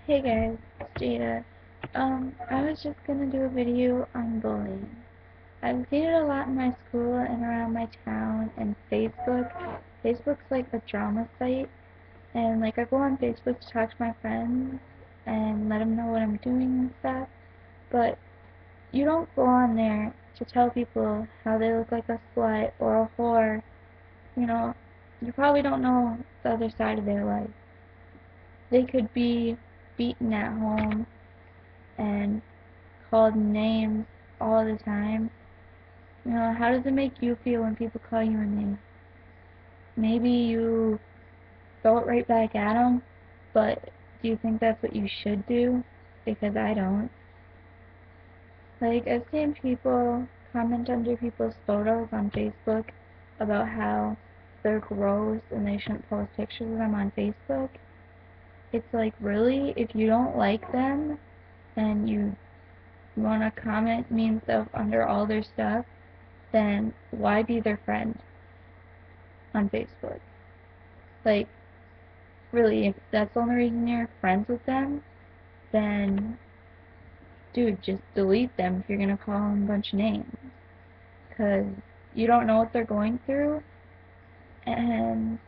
Hey guys, it's Jada. I was just gonna do a video on bullying. I've seen it a lot in my school and around my town and Facebook. Facebook's like a drama site, and like I go on Facebook to talk to my friends and let them know what I'm doing and stuff, but you don't go on there to tell people how they look like a slut or a whore. You know, you probably don't know the other side of their life. They could be beaten at home and called names all the time. How does it make you feel when people call you a name? Maybe you throw it right back at them, but do you think that's what you should do? Because I don't. Like, I've seen people comment under people's photos on Facebook about how they're gross and they shouldn't post pictures of them on Facebook. It's like, really? If you don't like them and you want to comment mean stuff under all their stuff, then why be their friend on Facebook? Like, really, if that's the only reason you're friends with them, then, dude, just delete them if you're gonna call them a bunch of names. Because you don't know what they're going through, and,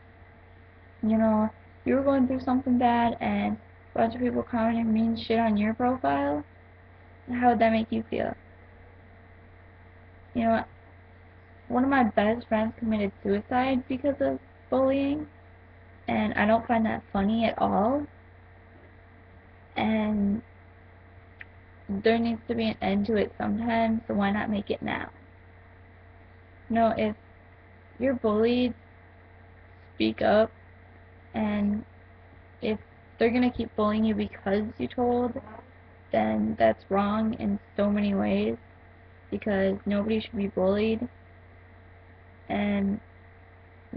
you were going through something bad, and a bunch of people commenting mean shit on your profile, how would that make you feel? You know, one of my best friends committed suicide because of bullying, and I don't find that funny at all. And there needs to be an end to it sometime, so why not make it now? If you're bullied, speak up, and if they're gonna keep bullying you because you told, then that's wrong in so many ways, because nobody should be bullied, and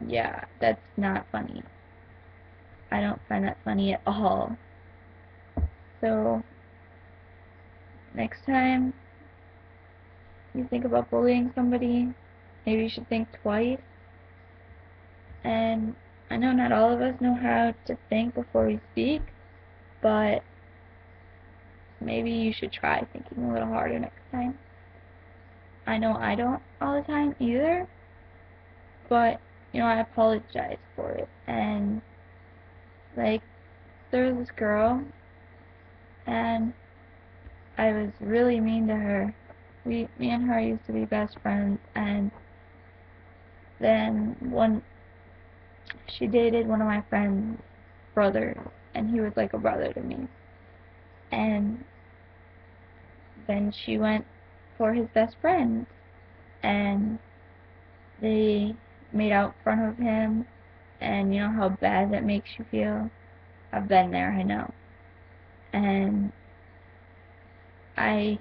yeah, that's not funny. I don't find that funny at all. So, next time you think about bullying somebody, maybe you should think twice. And I know not all of us know how to think before we speak, but maybe you should try thinking a little harder next time. I know I don't all the time either, but I apologize for it. And like, there was this girl, and I was really mean to her. Me and her used to be best friends, and then she dated one of my friend's brothers, and he was like a brother to me. And then she went for his best friend, and they made out in front of him, and you know how bad that makes you feel? I've been there, I know. And I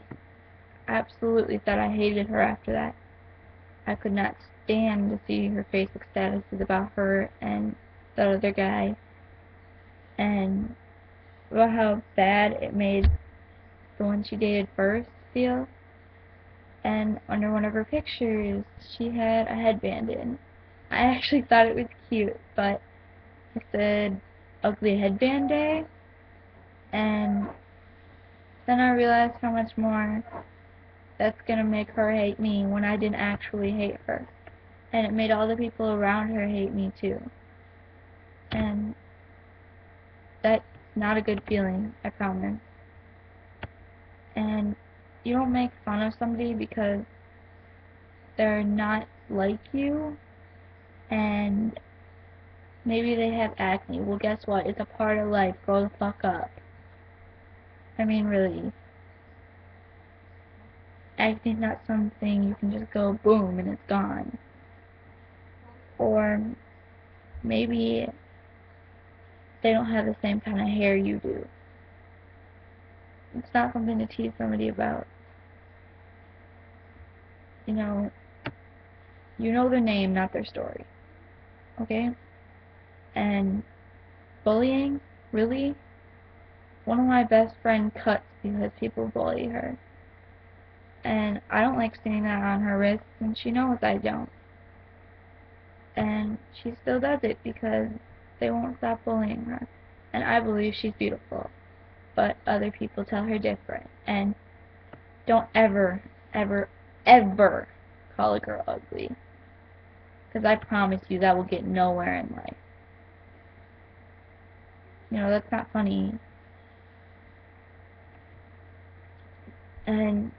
absolutely thought I hated her after that. I could not stand to see her Facebook statuses about her and that other guy, and about how bad it made the one she dated first feel. And under one of her pictures, she had a headband in. I actually thought it was cute, but it said ugly headband day, and then I realized how much more that's gonna make her hate me when I didn't actually hate her. And it made all the people around her hate me too. And that's not a good feeling, I promise. And you don't make fun of somebody because they're not like you, and maybe they have acne. Well, guess what? It's a part of life. Grow the fuck up. I mean, really. Acne's not something you can just go boom and it's gone. Or maybe they don't have the same kind of hair you do. It's not something to tease somebody about. You know, you know their name, not their story. Okay? And bullying, really? One of my best friend cuts because people bully her. And I don't like seeing that on her wrist, and she knows I don't. And she still does it because they won't stop bullying her. And I believe she's beautiful. but other people tell her different. And don't ever, ever, ever call a girl ugly. Because I promise you that will get nowhere in life. You know, that's not funny. And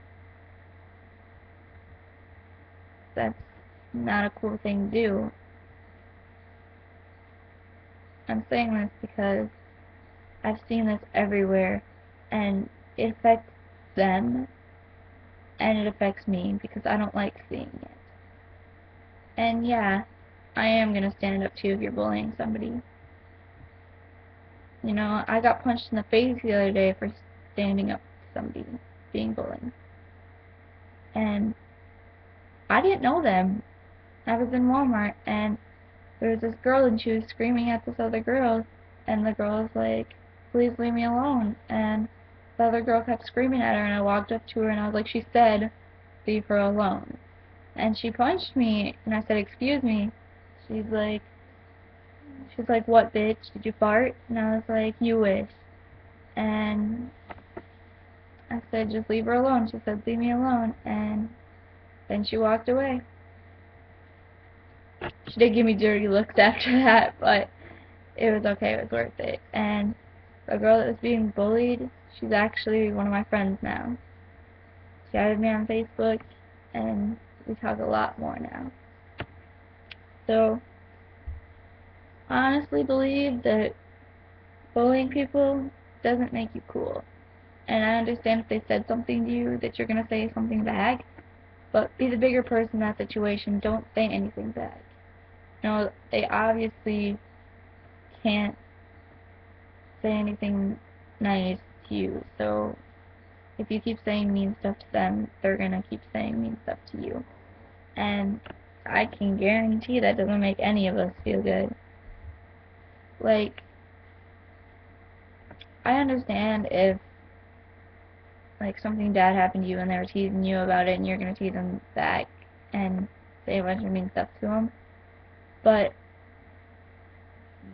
that's not a cool thing to do. I'm saying this because I've seen this everywhere, and it affects them, and it affects me because I don't like seeing it. And yeah, I am gonna stand up to you if you're bullying somebody. You know, I got punched in the face the other day for standing up to somebody being bullied. And I didn't know them. I was in Walmart, and there was this girl, and she was screaming at this other girl, and the girl was like, please leave me alone. And the other girl kept screaming at her, and I walked up to her, and I was like, she said, leave her alone. And she punched me, and I said, excuse me. She's like, what, bitch? Did you fart? And I was like, you wish. And I said, just leave her alone. She said, leave me alone. And then she walked away. She did give me dirty looks after that, but it was okay. It was worth it. And the girl that was being bullied, she's actually one of my friends now. She added me on Facebook, and we talk a lot more now. So, I honestly believe that bullying people doesn't make you cool. And I understand if they said something to you that you're going to say something back, but be the bigger person in that situation. Don't say anything back. You know, they obviously can't say anything nice to you, so if you keep saying mean stuff to them, they're going to keep saying mean stuff to you. And I can guarantee that doesn't make any of us feel good. Like, I understand if like something bad happened to you and they were teasing you about it and you're gonna tease them back and say a bunch of mean stuff to them, but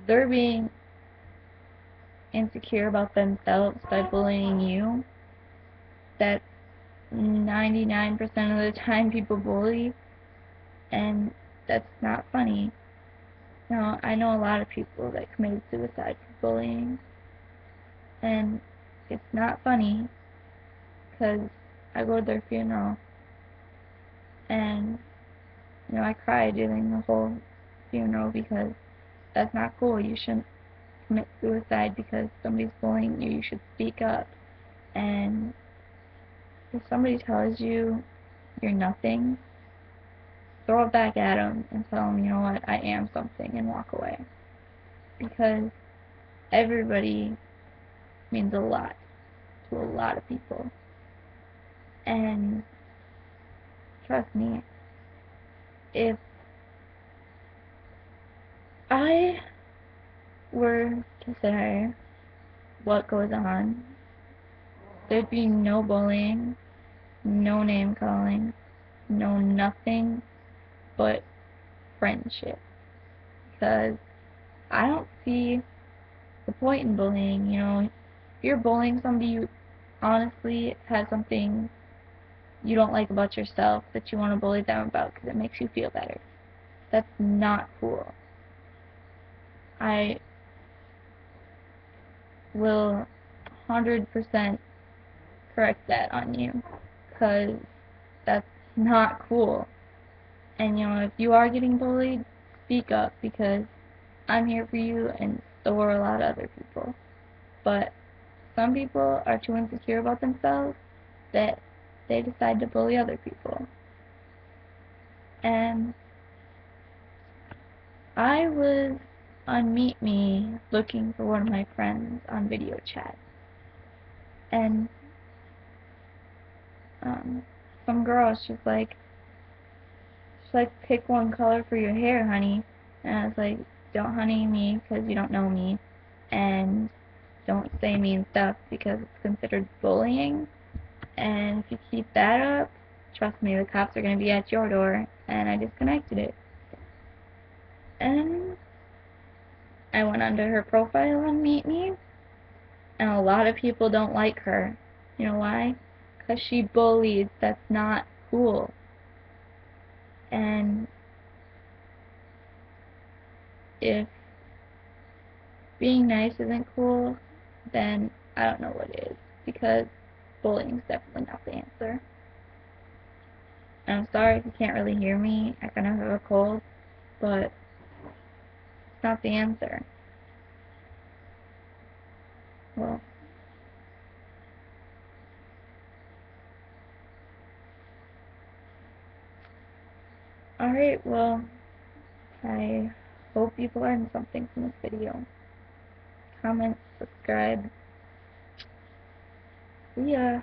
they're being insecure about themselves by bullying you. That's 99% of the time people bully, and that's not funny. You know, I know a lot of people that committed suicide for bullying, and it's not funny because I go to their funeral, and you know, I cried during the whole funeral because that's not cool. You shouldn't commit suicide because somebody's bullying you. You should speak up. And if somebody tells you you're nothing, throw it back at them and tell them, you know what, I am something, and walk away. Because everybody means a lot to a lot of people. And trust me, if I were to say what goes on, there'd be no bullying, no name calling, no nothing but friendship. Because I don't see the point in bullying. You know, if you're bullying somebody, you honestly have something you don't like about yourself that you want to bully them about because it makes you feel better. That's not cool. I will 100% correct that on you because that's not cool. And you know, if you are getting bullied, speak up because I'm here for you and so are a lot of other people. But some people are too insecure about themselves that they decide to bully other people. And I was on Meet Me looking for one of my friends on video chat. And some girl, she's like, pick one color for your hair, honey. And I was like, don't honey me because you don't know me. And don't say mean stuff because it's considered bullying. And if you keep that up, trust me, the cops are going to be at your door. And I disconnected it. And I went under her profile on Meet Me, and lo lot of people don't like her. You know why? Because she bullies. That's not cool. And if being nice isn't cool, then I don't know what is. Because bullying is definitely not the answer. And I'm sorry if you can't really hear me. I kind of have a cold. But it's not the answer. Well, alright, well, I hope you've learned something from this video. Comment, subscribe. See ya!